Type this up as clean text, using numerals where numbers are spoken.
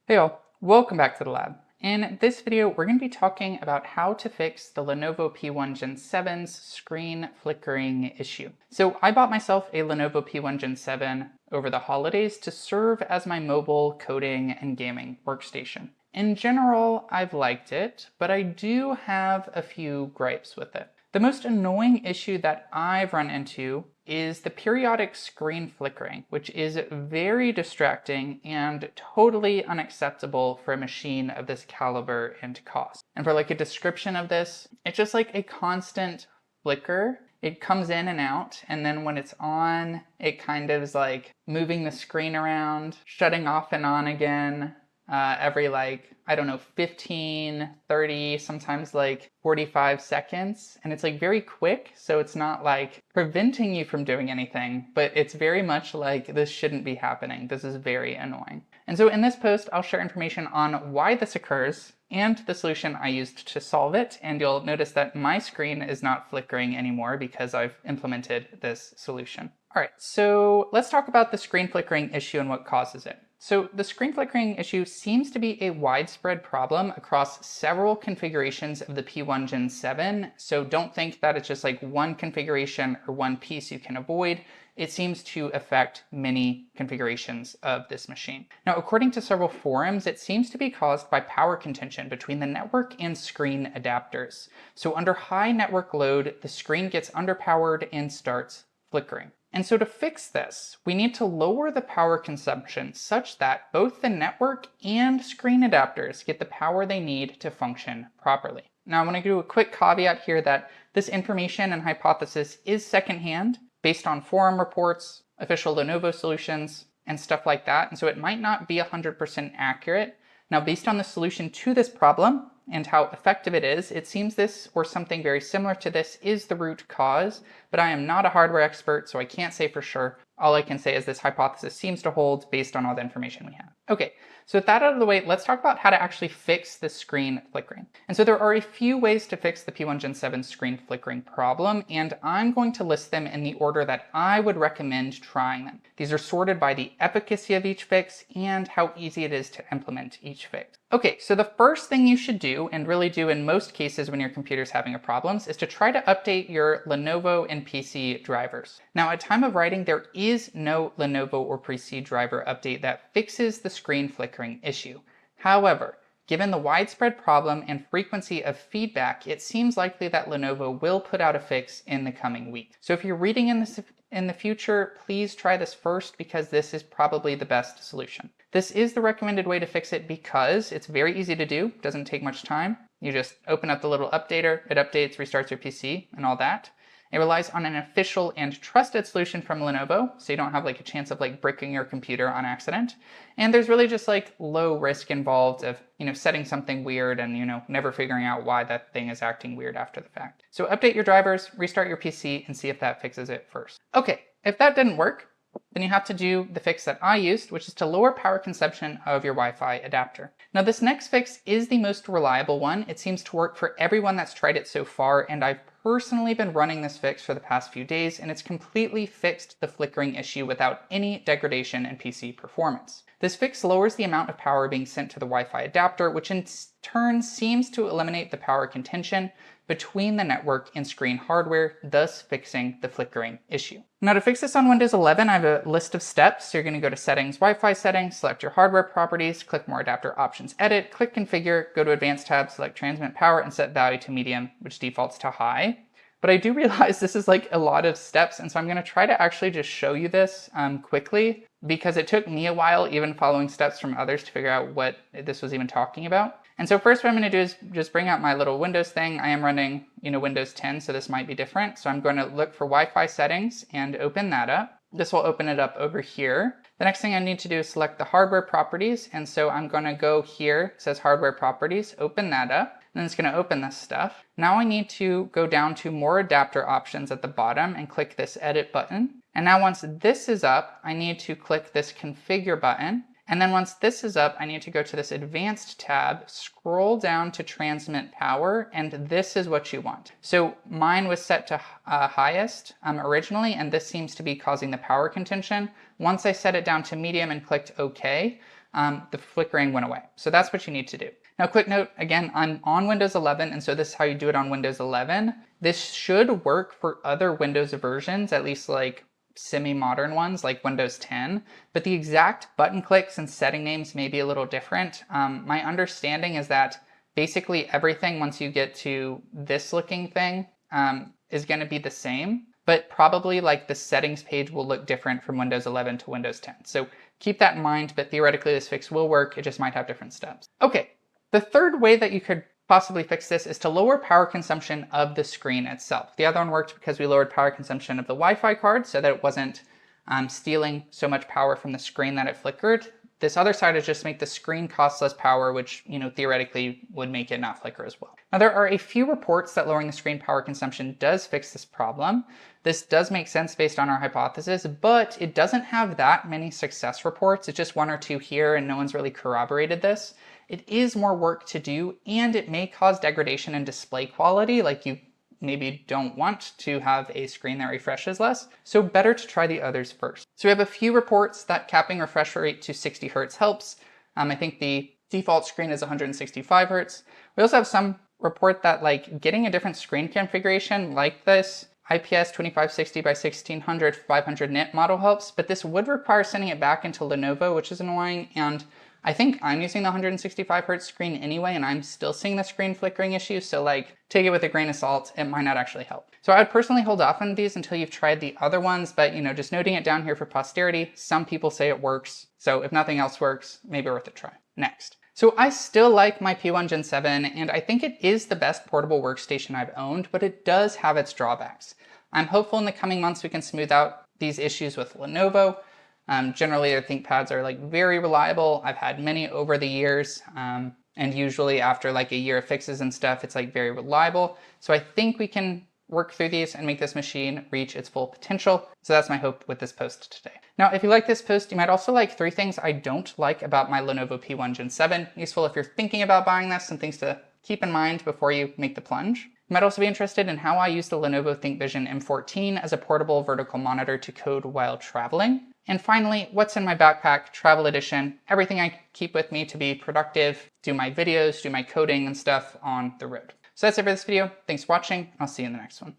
Hey all, welcome back to the lab. In this video, we're going to be talking about how to fix the Lenovo P1 Gen 7's screen flickering issue. So I bought myself a Lenovo P1 Gen 7 over the holidays to serve as my mobile coding and gaming workstation. In general, I've liked it, but I do have a few gripes with it. The most annoying issue that I've run into is the periodic screen flickering, which is very distracting and totally unacceptable for a machine of this caliber and cost. And for like a description of this, it's just like a constant flicker. It comes in and out, and then when it's on, it kind of is like moving the screen around, shutting off and on again, every I don't know, 15, 30, sometimes like 45 seconds. And it's like very quick, so it's not like preventing you from doing anything, but it's very much like this shouldn't be happening. This is very annoying. And so in this post, I'll share information on why this occurs and the solution I used to solve it. And you'll notice that my screen is not flickering anymore because I've implemented this solution. All right, so let's talk about the screen flickering issue and what causes it. So the screen flickering issue seems to be a widespread problem across several configurations of the P1 Gen 7. So don't think that it's just like one configuration or one piece you can avoid. It seems to affect many configurations of this machine. Now, according to several forums, it seems to be caused by power contention between the network and screen adapters. So under high network load, the screen gets underpowered and starts flickering. And so to fix this, we need to lower the power consumption such that both the network and screen adapters get the power they need to function properly. Now I want to do a quick caveat here that this information and hypothesis is secondhand based on forum reports, official Lenovo solutions, and stuff like that. And so it might not be 100% accurate. Now based on the solution to this problem, and how effective it is, it seems this or something very similar to this is the root cause, but I am not a hardware expert, so I can't say for sure. All I can say is this hypothesis seems to hold based on all the information we have. Okay, so with that out of the way, let's talk about how to actually fix the screen flickering. And so there are a few ways to fix the P1 Gen 7 screen flickering problem, and I'm going to list them in the order that I would recommend trying them. These are sorted by the efficacy of each fix and how easy it is to implement each fix. Okay, so the first thing you should do, and really do in most cases when your computer's having a problem, is to try to update your Lenovo and PC drivers. Now at time of writing, there is no Lenovo or PC driver update that fixes the screen flickering issue. However, given the widespread problem and frequency of feedback, it seems likely that Lenovo will put out a fix in the coming week. So if you're reading in the future, please try this first because this is probably the best solution. This is the recommended way to fix it because it's very easy to do, doesn't take much time. You just open up the little updater, it updates, restarts your PC, and all that. It relies on an official and trusted solution from Lenovo, so you don't have like a chance of like bricking your computer on accident. And there's really just like low risk involved of, setting something weird and, never figuring out why that thing is acting weird after the fact. So update your drivers, restart your PC, and see if that fixes it first. Okay, if that didn't work, then you have to do the fix that I used, which is to lower power consumption of your Wi-Fi adapter. Now this next fix is the most reliable one. It seems to work for everyone that's tried it so far, and I've personally been running this fix for the past few days, and it's completely fixed the flickering issue without any degradation in PC performance. This fix lowers the amount of power being sent to the Wi-Fi adapter, which in turn seems to eliminate the power contention between the network and screen hardware, thus fixing the flickering issue. Now to fix this on Windows 11, I have a list of steps. So you're going to go to Settings, Wi-Fi Settings, select your hardware properties, click More Adapter Options Edit, click Configure, go to Advanced tab, select Transmit Power, and set value to medium, which defaults to high. But I do realize this is like a lot of steps, and so I'm going to try to actually just show you this quickly, because it took me a while, even following steps from others, to figure out what this was even talking about. And so first what I'm going to do is just bring out my little Windows thing. I am running, Windows 10, so this might be different. So I'm going to look for Wi-Fi settings and open that up. This will open it up over here. The next thing I need to do is select the hardware properties. And so I'm going to go here, it says hardware properties, open that up. And then it's going to open this stuff. Now I need to go down to more adapter options at the bottom and click this edit button. And now once this is up, I need to click this configure button. And then once this is up, I need to go to this advanced tab, scroll down to transmit power, and this is what you want. So mine was set to highest originally, and this seems to be causing the power contention. Once I set it down to medium and clicked OK, the flickering went away. So that's what you need to do. Now, quick note, again, I'm on Windows 11, and so this is how you do it on Windows 11. This should work for other Windows versions, at least like semi-modern ones like Windows 10, but the exact button clicks and setting names may be a little different. My understanding is that basically everything once you get to this looking thing is going to be the same, but probably like the settings page will look different from Windows 11 to Windows 10. So keep that in mind, but theoretically this fix will work. It just might have different steps. Okay, the third way that you could possibly fix this is to lower power consumption of the screen itself. The other one worked because we lowered power consumption of the Wi-Fi card so that it wasn't stealing so much power from the screen that it flickered. This other side is just make the screen cost less power, which, theoretically would make it not flicker as well. Now, there are a few reports that lowering the screen power consumption does fix this problem. This does make sense based on our hypothesis, but it doesn't have that many success reports. It's just one or two here, and no one's really corroborated this. It is more work to do, and it may cause degradation in display quality, like you maybe don't want to have a screen that refreshes less, so better to try the others first. So we have a few reports that capping refresh rate to 60 Hertz helps. I think the default screen is 165 Hertz. We also have some report that like getting a different screen configuration like this IPS 2560 by 1600 500 nit model helps, but this would require sending it back into Lenovo, which is annoying, and I think I'm using the 165 Hertz screen anyway, and I'm still seeing the screen flickering issue, so like take it with a grain of salt, it might not actually help. So I would personally hold off on these until you've tried the other ones, but just noting it down here for posterity, some people say it works, so if nothing else works, maybe worth a try. Next. So I still like my P1 Gen 7, and I think it is the best portable workstation I've owned, but it does have its drawbacks. I'm hopeful in the coming months we can smooth out these issues with Lenovo. Generally, their ThinkPads are like very reliable. I've had many over the years, and usually after like a year of fixes and stuff, it's like very reliable. So I think we can work through these and make this machine reach its full potential. So that's my hope with this post today. Now, if you like this post, you might also like 3 things I don't like about my Lenovo P1 Gen 7. Useful if you're thinking about buying this, and things to keep in mind before you make the plunge. You might also be interested in how I use the Lenovo ThinkVision M14 as a portable vertical monitor to code while traveling. And finally, what's in my backpack, travel edition, everything I keep with me to be productive, do my videos, do my coding and stuff on the road. So that's it for this video. Thanks for watching. I'll see you in the next one.